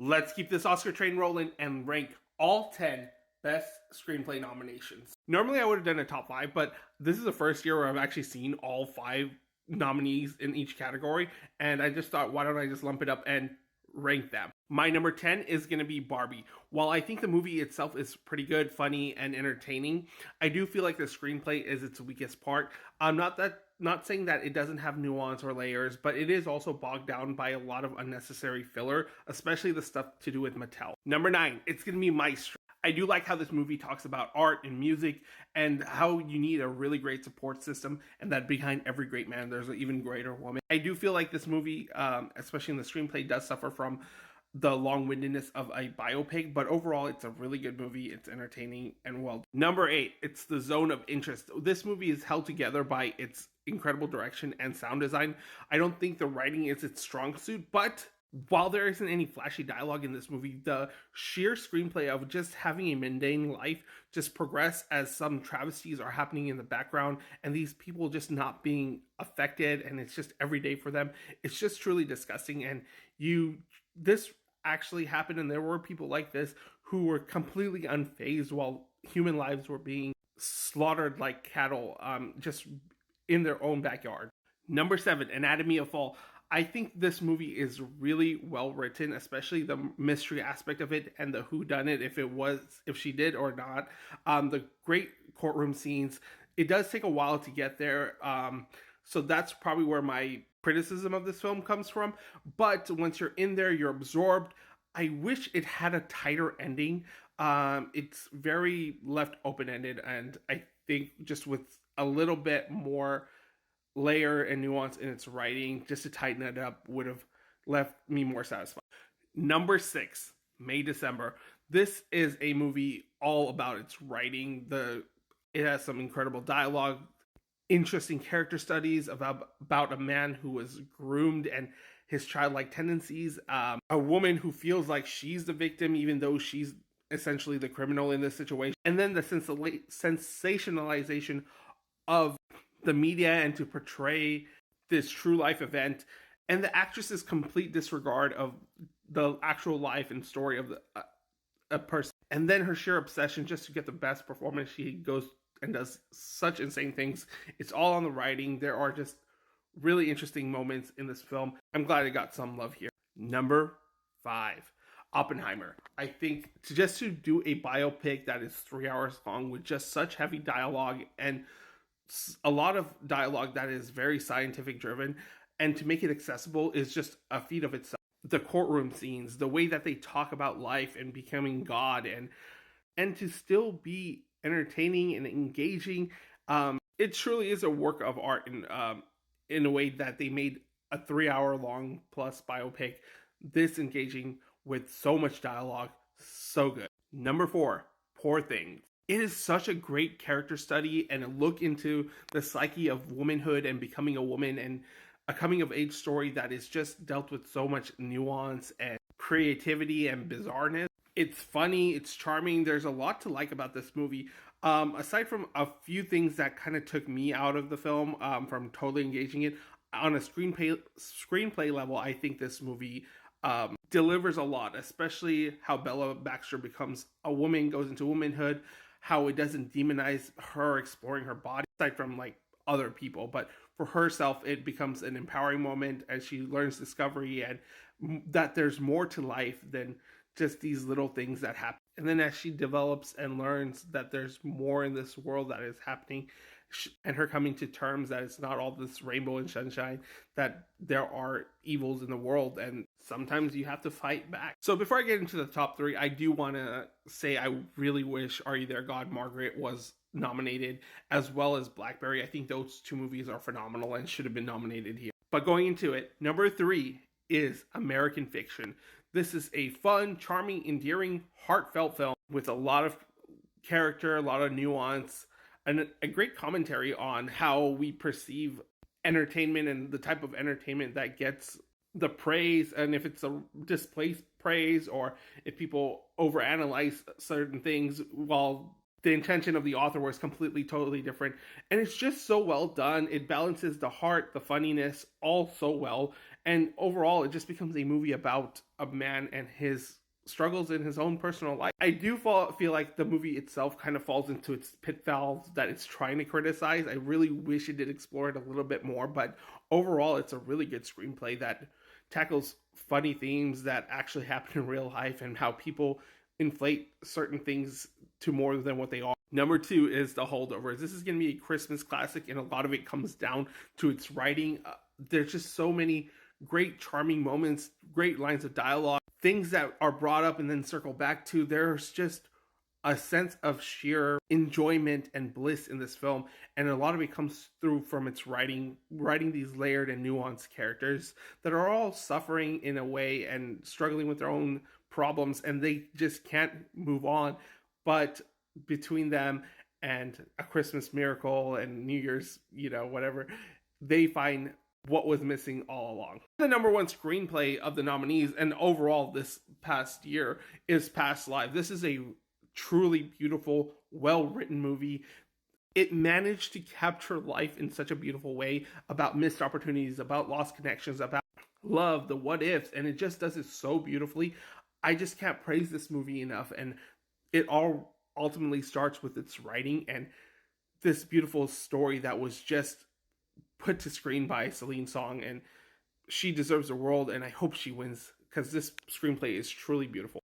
Let's keep this Oscar train rolling and rank all 10 best screenplay nominations. Normally I would have done a top 5, but this is the first year where I've actually seen all 5 nominees in each category, and I just thought, why don't I just lump it up and rank them? My number 10 is going to be Barbie. While I think the movie itself is pretty good, funny, and entertaining, I do feel like the screenplay is its weakest part. I'm not saying that it doesn't have nuance or layers, but it is also bogged down by a lot of unnecessary filler, especially the stuff to do with Mattel. Number 9, it's going to be Maestro. I do like how this movie talks about art and music and how you need a really great support system, and that behind every great man, there's an even greater woman. I do feel like this movie, especially in the screenplay, does suffer from the long-windedness of a biopic, but overall it's a really good movie. It's entertaining and well. Number 8, it's The Zone of Interest. This movie is held together by its incredible direction and sound design. I don't think the writing is its strong suit, but while there isn't any flashy dialogue in this movie, the sheer screenplay of just having a mundane life just progress as some travesties are happening in the background and these people just not being affected, and it's just every day for them. It's just truly disgusting. And this actually happened, and there were people like this who were completely unfazed while human lives were being slaughtered like cattle, just in their own backyard. Number 7, Anatomy of Fall. I think this movie is really well written, especially the mystery aspect of it and the whodunit, if she did or not. The great courtroom scenes. It does take a while to get there, so that's probably where my criticism of this film comes from. But once you're in there, you're absorbed. I wish it had a tighter ending. It's very left open-ended, and I think just with a little bit more layer and nuance in its writing, just to tighten it up, would have left me more satisfied. Number 6, May December. This is a movie all about its writing. It has some incredible dialogue, interesting character studies about a man who was groomed and his childlike tendencies, a woman who feels like she's the victim even though she's essentially the criminal in this situation, and then the sensationalization of the media and to portray this true life event, and the actress's complete disregard of the actual life and story of a person, and then her sheer obsession just to get the best performance. She goes and does such insane things. It's all on the writing. There are just really interesting moments in this film. I'm glad it got some love here. Number 5, Oppenheimer. I think to do a biopic that is 3 hours long with just such heavy dialogue and a lot of dialogue that is very scientific driven, and to make it accessible is just a feat of itself. The courtroom scenes, the way that they talk about life and becoming God, and to still be entertaining and engaging, it truly is a work of art in a way that they made a 3 hour long plus biopic this engaging with so much dialogue. So good. Number 4, Poor Things. It is such a great character study and a look into the psyche of womanhood and becoming a woman, and a coming of age story that is just dealt with so much nuance and creativity and bizarreness. It's funny, it's charming. There's a lot to like about this movie. Aside from a few things that kind of took me out of the film from totally engaging it, on a screenplay level, I think this movie delivers a lot, especially how Bella Baxter becomes a woman, goes into womanhood, how it doesn't demonize her exploring her body, aside from like other people, but for herself, it becomes an empowering moment as she learns discovery and that there's more to life than just these little things that happen. And then as she develops and learns that there's more in this world that is happening, and her coming to terms that it's not all this rainbow and sunshine, that there are evils in the world and sometimes you have to fight back. So before I get into the top 3, I do want to say I really wish Are You There God, Margaret was nominated, as well as Blackberry. I think those 2 movies are phenomenal and should have been nominated here. But going into it, number 3 is American Fiction. This is a fun, charming, endearing, heartfelt film with a lot of character, a lot of nuance, and a great commentary on how we perceive entertainment and the type of entertainment that gets the praise, and if it's a displaced praise or if people overanalyze certain things while the intention of the author was completely, totally different. And it's just so well done. It balances the heart, the funniness, all so well. And overall, it just becomes a movie about a man and his struggles in his own personal life. I do feel like the movie itself kind of falls into its pitfalls that it's trying to criticize. I really wish it did explore it a little bit more, but overall, it's a really good screenplay that tackles funny themes that actually happen in real life and how people inflate certain things to more than what they are. Number two is The Holdovers. This is going to be a Christmas classic, and a lot of it comes down to its writing. There's just so many great, charming moments, great lines of dialogue, things that are brought up and then circle back to. There's just a sense of sheer enjoyment and bliss in this film, and a lot of it comes through from its writing these layered and nuanced characters that are all suffering in a way and struggling with their own problems, and they just can't move on. But between them and A Christmas Miracle and New Year's, whatever, they find what was missing all along. The number one screenplay of the nominees and overall this past year is Past Lives. This is a truly beautiful, well-written movie. It managed to capture life in such a beautiful way, about missed opportunities, about lost connections, about love, the what ifs, and it just does it so beautifully. I just can't praise this movie enough, and it all ultimately starts with its writing and this beautiful story that was just put to screen by Celine Song, and she deserves the world, and I hope she wins because this screenplay is truly beautiful.